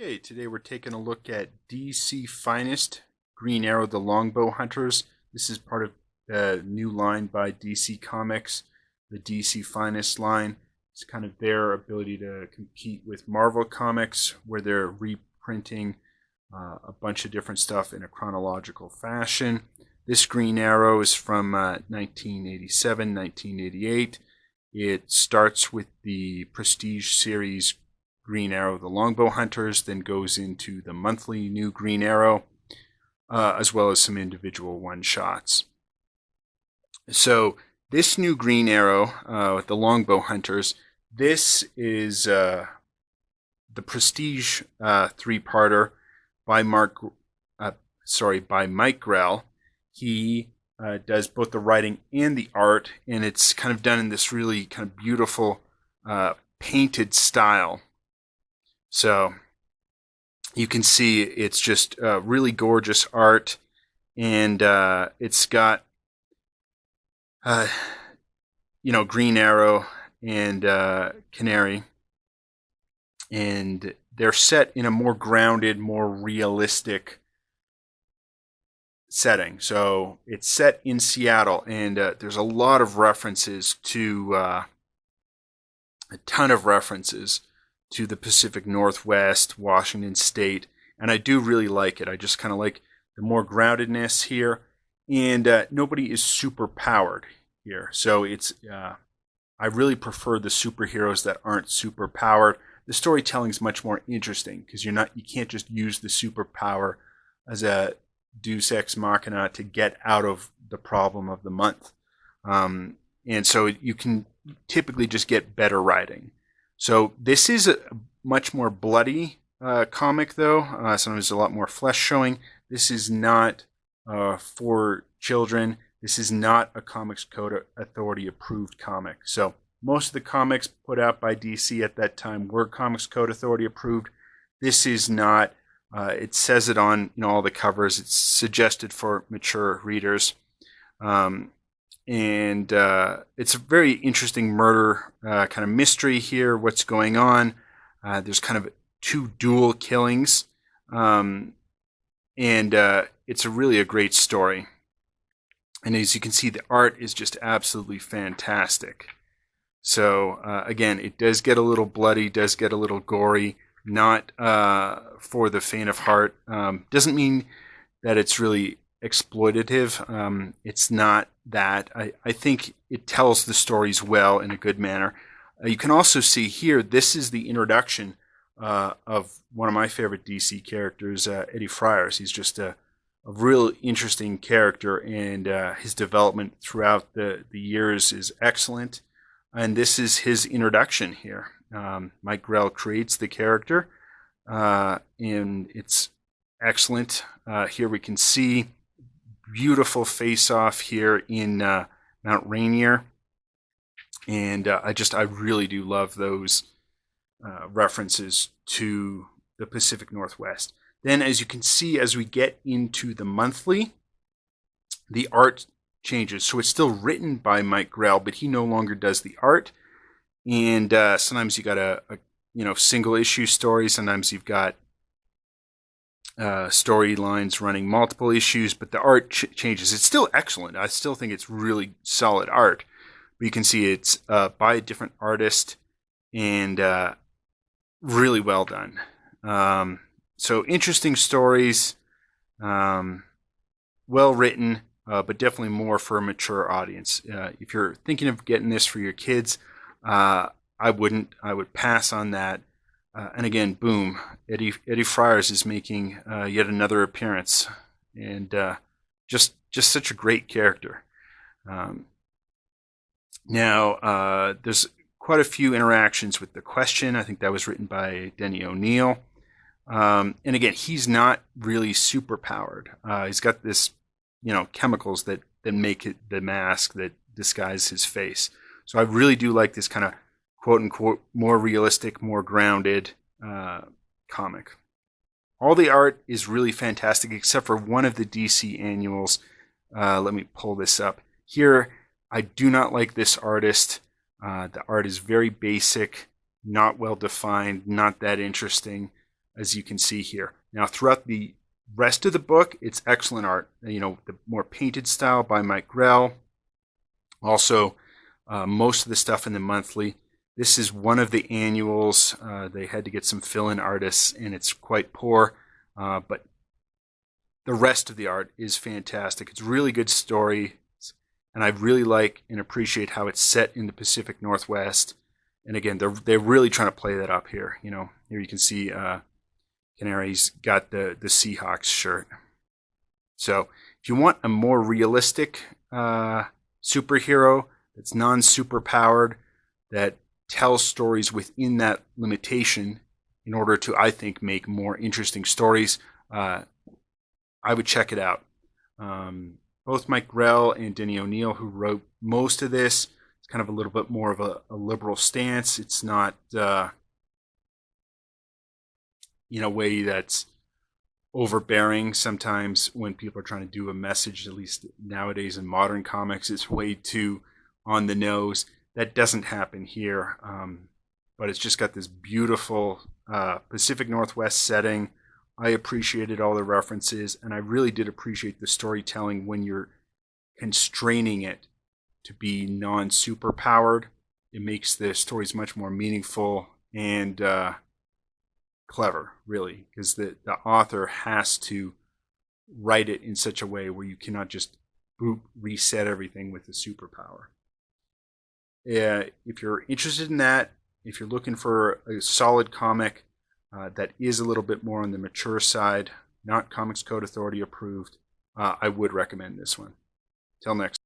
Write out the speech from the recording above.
Okay, today we're taking a look at DC Finest Green Arrow the Longbow Hunters. This is part of the new line by DC Comics, the DC Finest line. It's kind of their ability to compete with Marvel Comics, where they're reprinting a bunch of different stuff in a chronological fashion. This Green Arrow is from 1987, 1988. It starts with the Prestige series Green Arrow, the Longbow Hunters, then goes into the monthly new Green Arrow, as well as some individual one-shots. So this new Green Arrow, with the Longbow Hunters, this is the Prestige three-parter by by Mike Grell. He does both the writing and the art, and it's kind of done in this really kind of beautiful painted style. So you can see it's just really gorgeous art, and it's got Green Arrow and Canary, and they're set in a more grounded, more realistic setting. So it's set in Seattle, and there's a lot of references to a ton of references to the Pacific Northwest, Washington State, and I do really like it. I just kind of like the more groundedness here, and nobody is super powered here. So it's I really prefer the superheroes that aren't super powered. The storytelling is much more interesting because you can't just use the superpower as a Deus Ex Machina to get out of the problem of the month, and so you can typically just get better writing. So this is a much more bloody comic, though. Sometimes a lot more flesh showing. This is not for children. This is not a Comics Code Authority approved comic. So most of the comics put out by DC at that time were Comics Code Authority approved. This is not. It says it on all the covers. It's suggested for mature readers. And it's a very interesting murder kind of mystery here. What's going on? There's kind of two dual killings, and it's really a great story. And as you can see, the art is just absolutely fantastic. So again, it does get a little bloody, does get a little gory. Not for the faint of heart. Doesn't mean that it's really exploitative. It's not that. I think it tells the stories well in a good manner. You can also see here, this is the introduction of one of my favorite DC characters, Eddie Friars. He's just a real interesting character, and his development throughout the years is excellent. And this is his introduction here. Mike Grell creates the character, and it's excellent. Here we can see beautiful face-off here in Mount Rainier, and I really do love those references to the Pacific Northwest. Then, as you can see, as we get into the monthly, the art changes. So it's still written by Mike Grell, but he no longer does the art. And sometimes you got a single issue story. Sometimes you've got storylines running multiple issues, but the art changes. It's still excellent. I still think it's really solid art. But you can see it's by a different artist, and really well done. So interesting stories, well written, but definitely more for a mature audience. If you're thinking of getting this for your kids, I wouldn't. I would pass on that. And again, boom, Eddie Friars is making yet another appearance, and just such a great character. Now, there's quite a few interactions with the Question. I think that was written by Denny O'Neil. And again, he's not really super powered. He's got this, chemicals that make it the mask that disguise his face. So I really do like this kind of quote unquote more realistic, more grounded comic. All the art is really fantastic except for one of the DC annuals. Let me pull this up. Here, I do not like this artist. The art is very basic, not well defined, not that interesting. as you can see here. Now, throughout the rest of the book, it's excellent art. You know, the more painted style by Mike Grell. Also, most of the stuff in the monthly. This is one of the annuals. They had to get some fill-in artists, and it's quite poor, but the rest of the art is fantastic. It's really good story, and I really like and appreciate how it's set in the Pacific Northwest. And again, they're really trying to play that up here. You know, here you can see Canary's got the Seahawks shirt. So if you want a more realistic superhero that's non-super powered, that tells stories within that limitation in order to, I think, make more interesting stories, I would check it out. Both Mike Grell and Denny O'Neil, who wrote most of this, it's kind of a little bit more of a liberal stance. It's not in a way that's overbearing. Sometimes when people are trying to do a message, at least nowadays in modern comics, it's way too on the nose. That doesn't happen here, but it's just got this beautiful Pacific Northwest setting. I appreciated all the references, and I really did appreciate the storytelling when you're constraining it to be non-super powered. It makes the stories much more meaningful and clever, really, because the author has to write it in such a way where you cannot just reset everything with the superpower. If you're interested in that, if you're looking for a solid comic that is a little bit more on the mature side, not Comics Code Authority approved, I would recommend this one. Till next.